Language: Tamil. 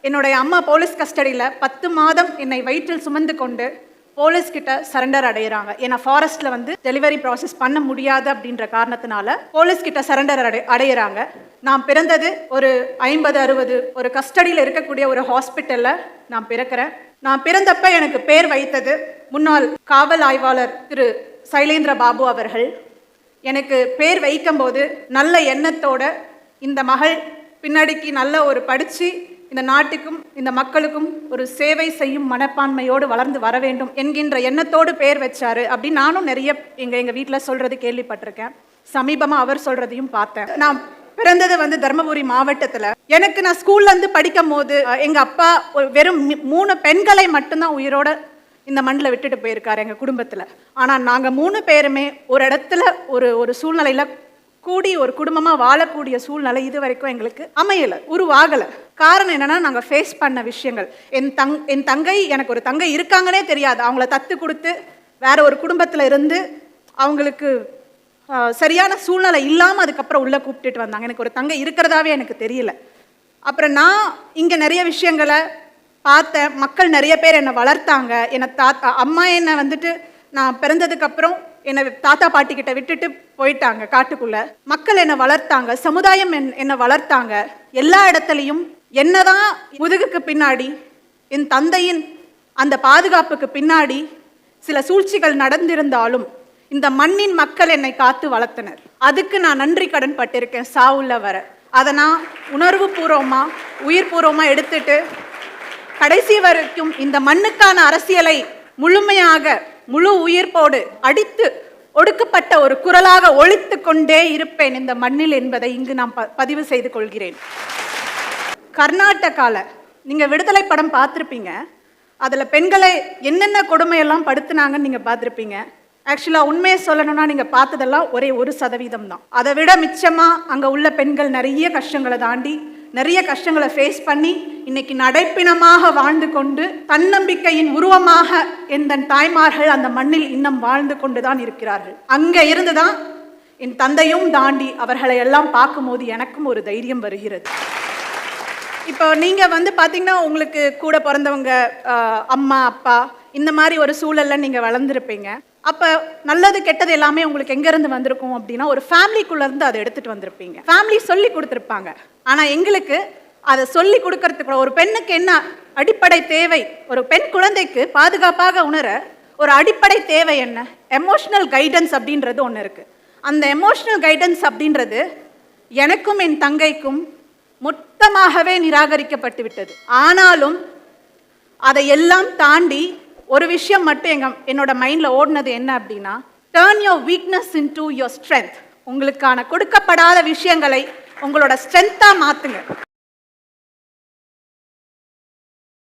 என்னுடைய அம்மா போலீஸ் கஸ்டடியில் 10 மாதம் என்னை வயிற்றில் சுமந்து கொண்டு போலீஸ்கிட்ட சரண்டர் அடைகிறாங்க. ஏன்னா ஃபாரஸ்ட்டில் வந்து டெலிவரி ப்ராசஸ் பண்ண முடியாது அப்படின்ற காரணத்தினால போலீஸ்கிட்ட சரண்டர் அடைகிறாங்க. நான் பிறந்தது ஒரு 50-60 ஒரு கஸ்டடியில் இருக்கக்கூடிய ஒரு ஹாஸ்பிட்டலில் நான் பிறக்கிறேன். நான் பிறந்தப்ப எனக்கு பேர் வைத்தது முன்னாள் காவல் ஆய்வாளர் திரு சைலேந்திர பாபு அவர்கள். எனக்கு பேர் வைக்கும்போது நல்ல எண்ணத்தோட இந்த மகள் பின்னாடிக்கு நல்ல ஒரு படித்து இந்த நாட்டுக்கும் இந்த மக்களுக்கும் ஒரு சேவை செய்யும் மனப்பான்மையோடு வளர்ந்து வர வேண்டும் என்கின்ற எண்ணத்தோடு பேர் வச்சாரு அப்படின்னு நானும் நிறைய எங்கள் வீட்டில் சொல்கிறது கேள்விப்பட்டிருக்கேன். சமீபமாக அவர் சொல்கிறதையும் பார்த்தேன். நான் பிறந்தது வந்து தர்மபுரி மாவட்டத்தில். எனக்கு நான் ஸ்கூல்லேருந்து படிக்கும் போது எங்கள் அப்பா வெறும் 3 பெண்களை மட்டும்தான் உயிரோட இந்த மண்ணில் விட்டுட்டு போயிருக்காரு எங்கள் குடும்பத்தில். ஆனால் நாங்கள் 3 பேருமே ஒரு இடத்துல ஒரு சூழ்நிலையில் கூடி ஒரு குடும்பமாக வாழக்கூடிய சூழ்நிலை இது வரைக்கும் எங்களுக்கு அமையலை, உருவாகலை. காரணம் என்னென்னா, நாங்கள் ஃபேஸ் பண்ண விஷயங்கள். என் தங்கை, எனக்கு ஒரு தங்கை இருக்காங்கன்னே தெரியாது. அவங்கள தத்து கொடுத்து வேற ஒரு குடும்பத்தில் இருந்து அவங்களுக்கு சரியான சூழ்நிலை இல்லாமல் அதுக்கப்புறம் உள்ளே கூப்பிட்டுட்டு வந்தாங்க. எனக்கு ஒரு தங்கை இருக்கிறதாவே எனக்கு தெரியல. அப்புறம் நான் இங்கே நிறைய விஷயங்களை பார்த்தேன். மக்கள் நிறைய பேர் என்னை வளர்த்தாங்க. என்னை அம்மா என்னை வந்துட்டு நான் பிறந்ததுக்கப்புறம் என்னை தாத்தா பாட்டிக்கிட்ட விட்டுட்டு போயிட்டாங்க காட்டுக்குள்ளே. மக்கள் என்னை வளர்த்தாங்க, சமுதாயம் என்னை வளர்த்தாங்க. எல்லா இடத்துலையும் என்னதான் முதுகுக்கு பின்னாடி என் தந்தையின் அந்த பாதுகாப்புக்கு பின்னாடி சில சூழ்ச்சிகள் நடந்திருந்தாலும் இந்த மண்ணின் மக்கள் என்னை காத்து வளர்த்தனர். அதுக்கு நான் நன்றி கடன் பட்டிருக்கேன் சாவுள்ள வர. அதை நான் உணர்வு பூர்வமாக உயிர் பூர்வமாக எடுத்துட்டு கடைசி வரைக்கும் இந்த மண்ணுக்கான அரசியலை முழுமையாக முழு உயிர்ப்போடு அடித்து ஒடுக்கப்பட்ட ஒரு குரலாக ஒழித்து கொண்டே இருப்பேன் இந்த மண்ணில் என்பதை இங்கு நான் பதிவு செய்து கொள்கிறேன். கர்நாடகாவில் நீங்கள் விடுதலை படம் பார்த்துருப்பீங்க. அதில் பெண்களை என்னென்ன கொடுமையெல்லாம் படுத்துனாங்கன்னு நீங்கள் பார்த்துருப்பீங்க. ஆக்சுவலாக உண்மையை சொல்லணும்னா நீங்கள் பார்த்ததெல்லாம் ஒரே 1% தான். அதை விட மிச்சமாக அங்கே உள்ள பெண்கள் நிறைய கஷ்டங்களை தாண்டி நிறைய கஷ்டங்களை ஃபேஸ் பண்ணி இன்னைக்கு நடைப்பிணமாக வாழ்ந்து கொண்டு தன்னம்பிக்கையின் உருவமாக என் தாய்மார்கள் அந்த மண்ணில் இன்னும் வாழ்ந்து கொண்டு தான் இருக்கிறார்கள். அங்கே இருந்து தான் என் தந்தையும் தாண்டி அவர்களை எல்லாம் பார்க்கும்போது எனக்கும் ஒரு தைரியம் வருகிறது. இப்போ நீங்கள் வந்து பார்த்தீங்கன்னா, உங்களுக்கு கூட பிறந்தவங்க அம்மா அப்பா இந்த மாதிரி ஒரு சூழலில் நீங்கள் வளர்ந்துருப்பீங்க. அப்போ நல்லது கெட்டது எல்லாமே உங்களுக்கு எங்கேருந்து வந்திருக்கும் அப்படின்னா, ஒரு ஃபேமிலிக்குள்ளேருந்து அதை எடுத்துகிட்டு வந்திருப்பீங்க. ஃபேமிலி சொல்லி கொடுத்துருப்பாங்க. ஆனால் எங்களுக்கு அதை சொல்லி கொடுக்கறதுக்கு ஒரு பெண்ணுக்கு என்ன அடிப்படை தேவை, ஒரு பெண் குழந்தைக்கு பாதுகாப்பாக உணர ஒரு அடிப்படை தேவை என்ன, எமோஷ்னல் கைடன்ஸ் அப்படின்றது ஒன்று இருக்குது. அந்த எமோஷ்னல் கைடன்ஸ் அப்படின்றது எனக்கும் என் தங்கைக்கும் மொத்தமாகவே நிராகரிக்கப்பட்டு விட்டது. ஆனாலும் அதை எல்லாம் தாண்டி ஒரு விஷயம் மட்டும் என்னோட மைண்டில் ஓடினது என்ன அப்படின்னா, turn your weakness into your strength. உங்களுக்கான கொடுக்கப்படாத விஷயங்களை உங்களோட ஸ்ட்ரென்த்தாக மாற்றுங்க.